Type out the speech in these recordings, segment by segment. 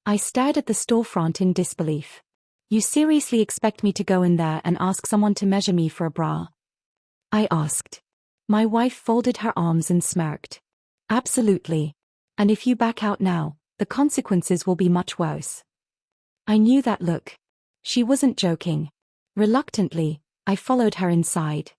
I stared at the storefront in disbelief. You seriously expect me to go in there and ask someone to measure me for a bra? I asked. My wife folded her arms and smirked. Absolutely. And if you back out now, the consequences will be much worse. I knew that look. She wasn't joking. Reluctantly, I followed her inside.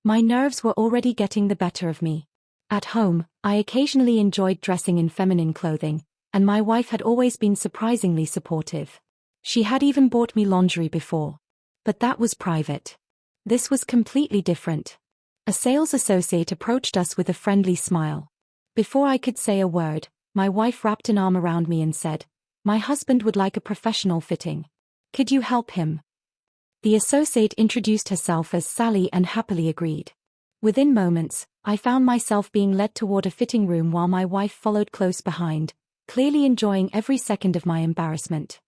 My nerves were already getting the better of me. At home, I occasionally enjoyed dressing in feminine clothing, and my wife had always been surprisingly supportive. She had even bought me lingerie before. But that was private. This was completely different. A sales associate approached us with a friendly smile. Before I could say a word, my wife wrapped an arm around me and said, "My husband would like a professional fitting. Could you help him?" The associate introduced herself as Sally and happily agreed. Within moments, I found myself being led toward a fitting room while my wife followed close behind, clearly enjoying every second of my embarrassment.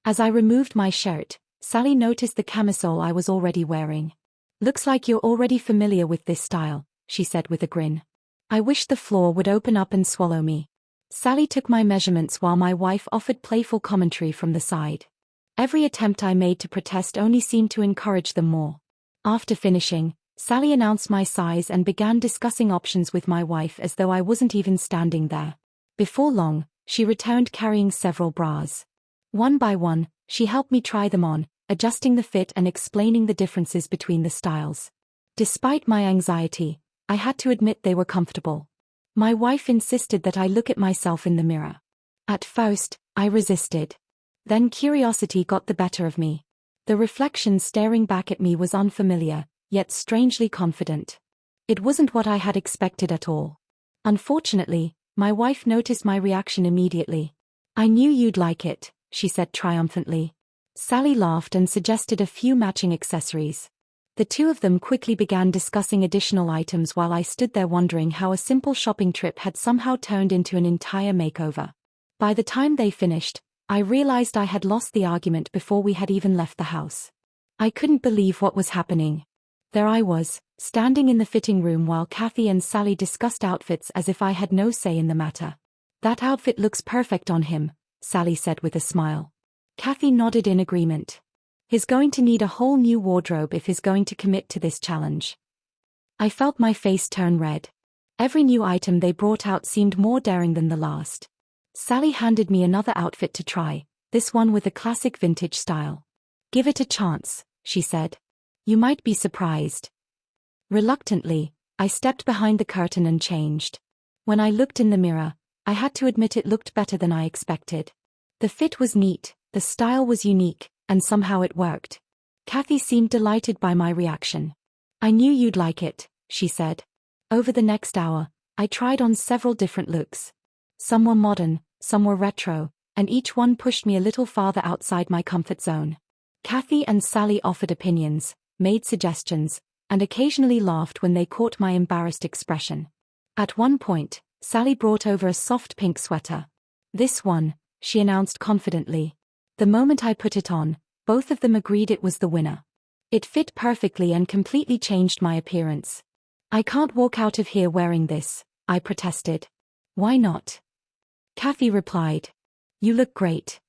As I removed my shirt, Sally noticed the camisole I was already wearing. "Looks like you're already familiar with this style," she said with a grin. I wished the floor would open up and swallow me. Sally took my measurements while my wife offered playful commentary from the side. Every attempt I made to protest only seemed to encourage them more. After finishing, Sally announced my size and began discussing options with my wife as though I wasn't even standing there. Before long, she returned carrying several bras. One by one, she helped me try them on, adjusting the fit and explaining the differences between the styles. Despite my anxiety, I had to admit they were comfortable. My wife insisted that I look at myself in the mirror. At first, I resisted. Then curiosity got the better of me. The reflection staring back at me was unfamiliar, yet strangely confident. It wasn't what I had expected at all. Unfortunately, my wife noticed my reaction immediately. "I knew you'd like it," she said triumphantly. Sally laughed and suggested a few matching accessories. The two of them quickly began discussing additional items while I stood there wondering how a simple shopping trip had somehow turned into an entire makeover. By the time they finished, I realized I had lost the argument before we had even left the house. I couldn't believe what was happening. There I was, standing in the fitting room while Kathy and Sally discussed outfits as if I had no say in the matter. "That outfit looks perfect on him," Sally said with a smile. Kathy nodded in agreement. "He's going to need a whole new wardrobe if he's going to commit to this challenge." I felt my face turn red. Every new item they brought out seemed more daring than the last. Sally handed me another outfit to try, this one with a classic vintage style. "Give it a chance," she said. "You might be surprised." Reluctantly, I stepped behind the curtain and changed. When I looked in the mirror, I had to admit it looked better than I expected. The fit was neat, the style was unique, and somehow it worked. Kathy seemed delighted by my reaction. "I knew you'd like it," she said. Over the next hour, I tried on several different looks. Some were modern, some were retro, and each one pushed me a little farther outside my comfort zone. Kathy and Sally offered opinions, made suggestions, and occasionally laughed when they caught my embarrassed expression. At one point, Sally brought over a soft pink sweater. "This one," she announced confidently. The moment I put it on, both of them agreed it was the winner. It fit perfectly and completely changed my appearance. "I can't walk out of here wearing this," I protested. "Why not?" Kathy replied. "You look great."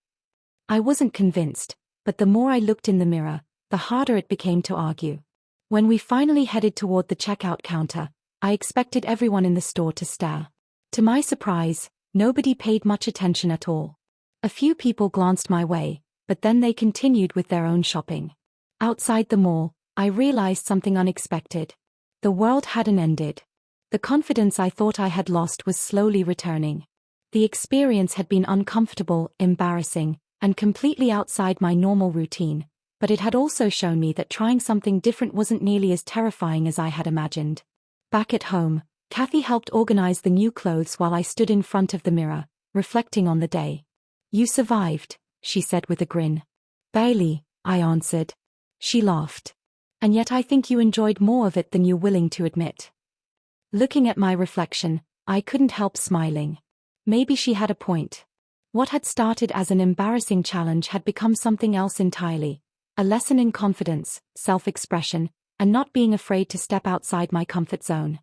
I wasn't convinced, but the more I looked in the mirror, the harder it became to argue. When we finally headed toward the checkout counter, I expected everyone in the store to stare. To my surprise, nobody paid much attention at all. A few people glanced my way, but then they continued with their own shopping. Outside the mall, I realized something unexpected. The world hadn't ended. The confidence I thought I had lost was slowly returning. The experience had been uncomfortable, embarrassing, and completely outside my normal routine, but it had also shown me that trying something different wasn't nearly as terrifying as I had imagined. Back at home, Kathy helped organize the new clothes while I stood in front of the mirror, reflecting on the day. "You survived," she said with a grin. "Barely," I answered. She laughed. "And yet I think you enjoyed more of it than you're willing to admit." Looking at my reflection, I couldn't help smiling. Maybe she had a point. What had started as an embarrassing challenge had become something else entirely, a lesson in confidence, self-expression, and not being afraid to step outside my comfort zone.